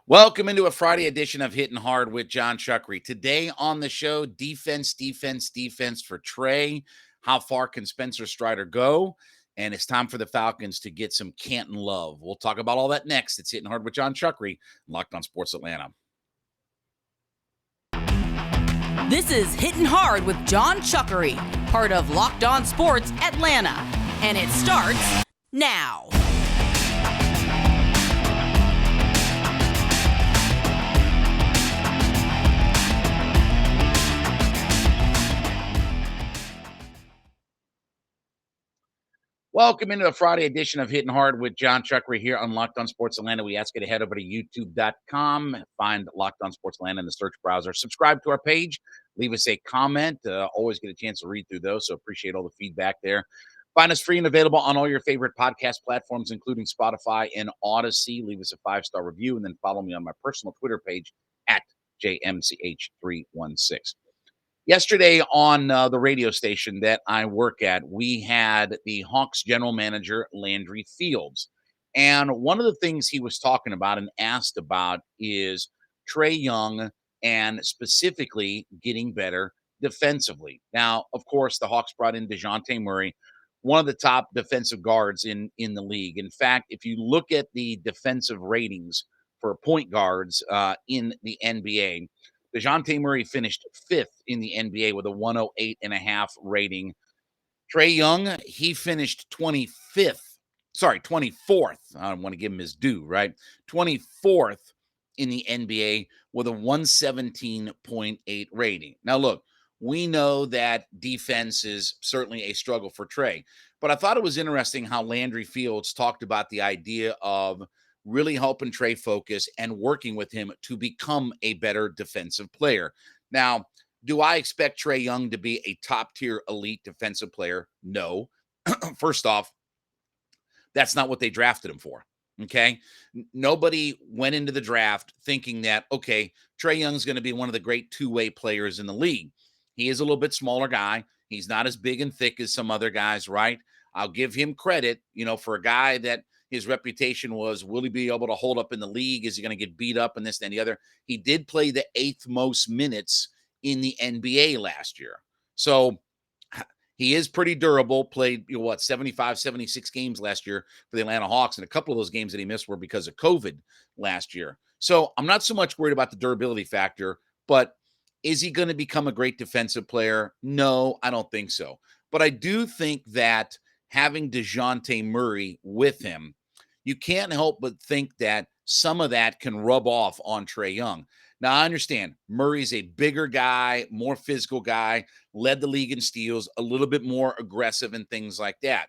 Welcome into a Friday edition of Hittin' Hard with Jon Chuckery. Today on the show, defense for Trae. How far can Spencer Strider go? And it's time for the Falcons to get some Canton love. We'll talk about all that next. It's Hittin' Hard with Jon Chuckery, Locked on Sports Atlanta. This is Hittin' Hard with Jon Chuckery, part of Locked on Sports Atlanta. And it starts now. Welcome into a Friday edition of Hittin' Hard with Jon Chuckery here on Locked on Sports Atlanta. We ask you to head over to youtube.com, find Locked on Sports Atlanta in the search browser, subscribe to our page, leave us a comment. Always get a chance to read through those, so appreciate all the feedback there. Find us free and available on all your favorite podcast platforms, including Spotify and Odyssey. Leave us a 5-star review, and then follow me on my personal Twitter page at JMCH316. Yesterday on the radio station that I work at, we had the Hawks general manager, Landry Fields. And one of the things he was talking about and asked about is Trae Young and specifically getting better defensively. Now, of course, the Hawks brought in DeJounte Murray, one of the top defensive guards in the league. In fact, if you look at the defensive ratings for point guards in the NBA, DeJounte Murray finished fifth in the NBA with a 108.5 rating. Trae Young, he finished 24th. I want to give him his due, right? 24th in the NBA with a 117.8 rating. Now, look, we know that defense is certainly a struggle for Trae, but I thought it was interesting how Landry Fields talked about the idea of really helping Trae focus and working with him to become a better defensive player. Now, do I expect Trae Young to be a top-tier elite defensive player? No. First off, that's not what they drafted him for, okay? Nobody went into the draft thinking that, okay, Trae Young's going to be one of the great two-way players in the league. He is a little bit smaller guy. He's not as big and thick as some other guys, right? I'll give him credit, for a guy that his reputation was, will he be able to hold up in the league? Is he going to get beat up and this and the other? He did play the 8th most minutes in the NBA last year. So he is pretty durable, played, 75, 76 games last year for the Atlanta Hawks, and a couple of those games that he missed were because of COVID last year. So I'm not so much worried about the durability factor, but is he going to become a great defensive player? No, I don't think so. But I do think that having DeJounte Murray with him, you can't help but think that some of that can rub off on Trae Young. Now, I understand Murray's a bigger guy, more physical guy, led the league in steals, a little bit more aggressive and things like that.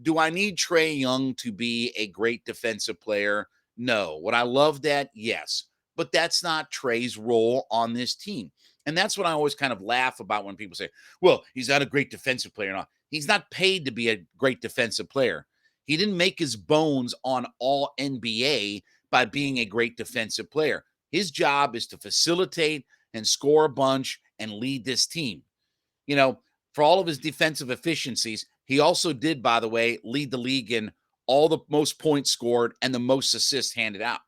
Do I need Trae Young to be a great defensive player? No. Would I love that? Yes. But that's not Trae's role on this team. And that's what I always kind of laugh about when people say, well, he's not a great defensive player. No, he's not paid to be a great defensive player. He didn't make his bones on all NBA by being a great defensive player. His job is to facilitate and score a bunch and lead this team. For all of his defensive efficiencies, he also did, by the way, lead the league in all the most points scored and the most assists handed out.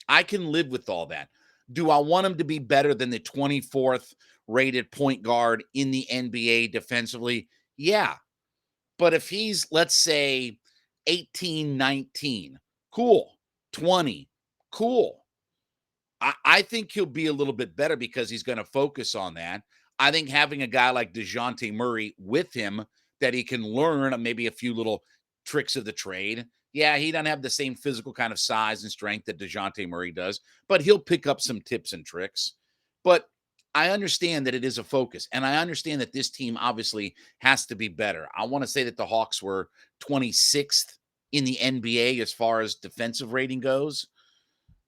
I can live with all that. Do I want him to be better than the 24th rated point guard in the NBA defensively? Yeah. But if he's, let's say, 18, 19, cool. 20, cool. I think he'll be a little bit better because he's going to focus on that. I think having a guy like DeJounte Murray with him that he can learn maybe a few little tricks of the trade. Yeah, he doesn't have the same physical kind of size and strength that DeJounte Murray does, but he'll pick up some tips and tricks. But I understand that it is a focus, and I understand that this team obviously has to be better. I want to say that the Hawks were 26th in the NBA as far as defensive rating goes.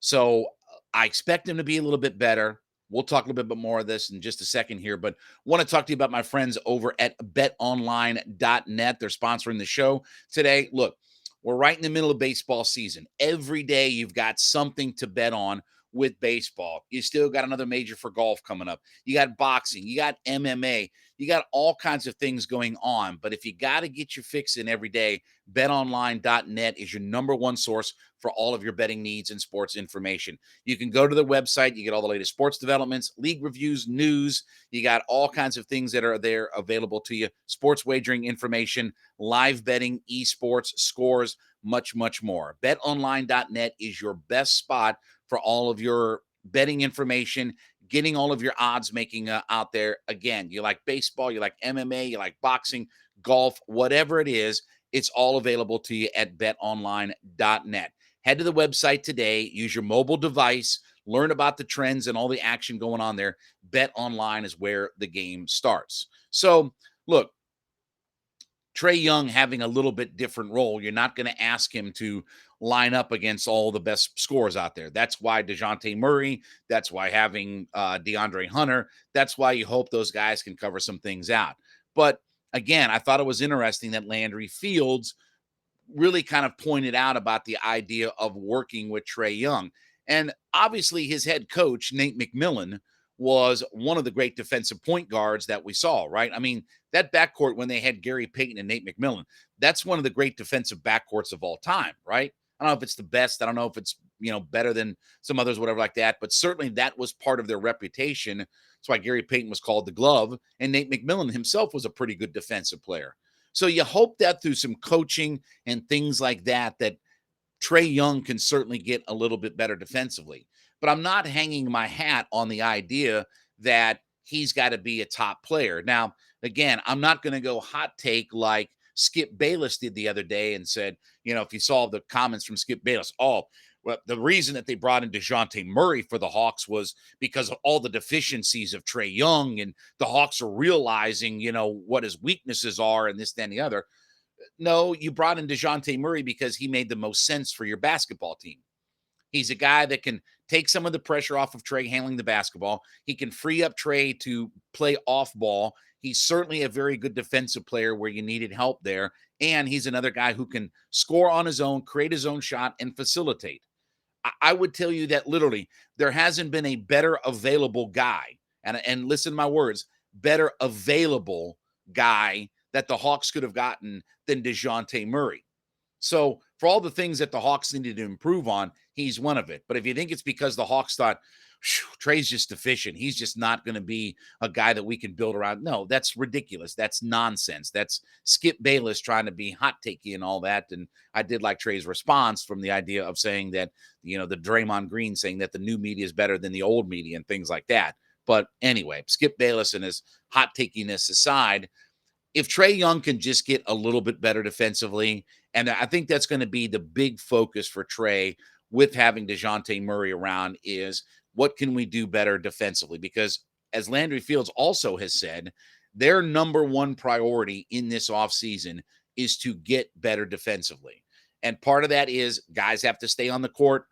So I expect him to be a little bit better. We'll talk a little bit more of this in just a second here, but want to talk to you about my friends over at BetOnline.net. They're sponsoring the show today. Look, we're right in the middle of baseball season. Every day you've got something to bet on with baseball. You still got another major for golf coming up. You got boxing. You got MMA. You got all kinds of things going on. But if you got to get your fix in every day, betonline.net is your number one source for all of your betting needs and sports information. You can go to the website, you get all the latest sports developments, league reviews, news. You got all kinds of things that are there available to you, sports wagering information, live betting, esports, scores, much, much more. BetOnline.net is your best spot for all of your betting information, getting all of your odds making out there. Again, you like baseball, you like MMA, you like boxing, golf, whatever it is, it's all available to you at betonline.net. Head to the website today, use your mobile device, learn about the trends and all the action going on there. BetOnline is where the game starts. So, look, Trae Young having a little bit different role. You're not going to ask him to line up against all the best scores out there. That's why DeJounte Murray, that's why having DeAndre Hunter, that's why you hope those guys can cover some things out. But again, I thought it was interesting that Landry Fields really kind of pointed out about the idea of working with Trae Young. And obviously his head coach, Nate McMillan, was one of the great defensive point guards that we saw, right? I mean, that backcourt when they had Gary Payton and Nate McMillan, that's one of the great defensive backcourts of all time, right? I don't know if it's the best. I don't know if it's, better than some others, whatever like that. But certainly that was part of their reputation. That's why Gary Payton was called the glove. And Nate McMillan himself was a pretty good defensive player. So you hope that through some coaching and things like that, that Trae Young can certainly get a little bit better defensively. But I'm not hanging my hat on the idea that he's got to be a top player. Now, again, I'm not going to go hot take like Skip Bayless did the other day and said, if you saw the comments from Skip Bayless, well, the reason that they brought in DeJounte Murray for the Hawks was because of all the deficiencies of Trae Young, and the Hawks are realizing, what his weaknesses are and this, then the other. No, you brought in DeJounte Murray because he made the most sense for your basketball team. He's a guy that can take some of the pressure off of Trae handling the basketball. He can free up Trae to play off ball. He's certainly a very good defensive player where you needed help there. And he's another guy who can score on his own, create his own shot, and facilitate. I would tell you that literally there hasn't been a better available guy, and listen to my words, better available guy that the Hawks could have gotten than DeJounte Murray. So for all the things that the Hawks needed to improve on, he's one of it. But if you think it's because the Hawks thought, Trae's just deficient, he's just not going to be a guy that we can build around. No, that's ridiculous. That's nonsense. That's Skip Bayless trying to be hot takey and all that. And I did like Trae's response from the idea of saying that, the Draymond Green saying that the new media is better than the old media and things like that. But anyway, Skip Bayless and his hot takiness aside, if Trae Young can just get a little bit better defensively, and I think that's going to be the big focus for Trae with having DeJounte Murray around, is what can we do better defensively? Because as Landry Fields also has said, their number one priority in this offseason is to get better defensively. And part of that is guys have to stay on the court.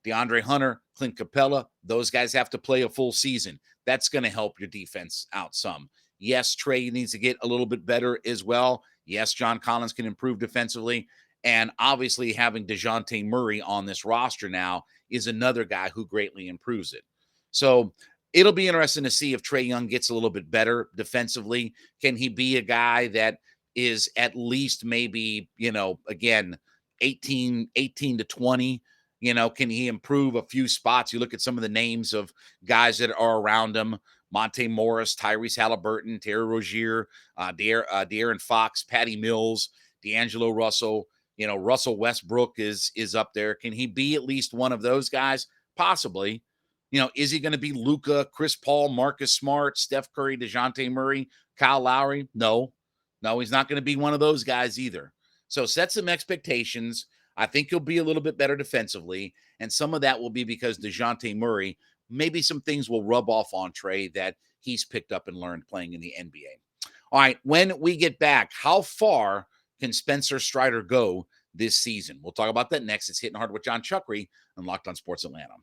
DeAndre Hunter, Clint Capella, those guys have to play a full season. That's going to help your defense out some. Yes, Trae needs to get a little bit better as well. Yes, John Collins can improve defensively. And obviously having DeJounte Murray on this roster now is another guy who greatly improves it. So it'll be interesting to see if Trae Young gets a little bit better defensively. Can he be a guy that is at least maybe, again, 18 to 20? Can he improve a few spots? You look at some of the names of guys that are around him: Monte Morris, Tyrese Halliburton, Terry Rozier, De'Aaron Fox, Patty Mills, D'Angelo Russell. Russell Westbrook is up there. Can he be at least one of those guys? Possibly. Is he going to be Luka, Chris Paul, Marcus Smart, Steph Curry, DeJounte Murray, Kyle Lowry? No, he's not going to be one of those guys either. So set some expectations. I think he'll be a little bit better defensively, and some of that will be because DeJounte Murray, maybe some things will rub off on Trae that he's picked up and learned playing in the NBA. All right, when we get back, how far can Spencer Strider go this season? We'll talk about that next. It's Hitting Hard with Jon Chuckery on Locked On Sports Atlanta.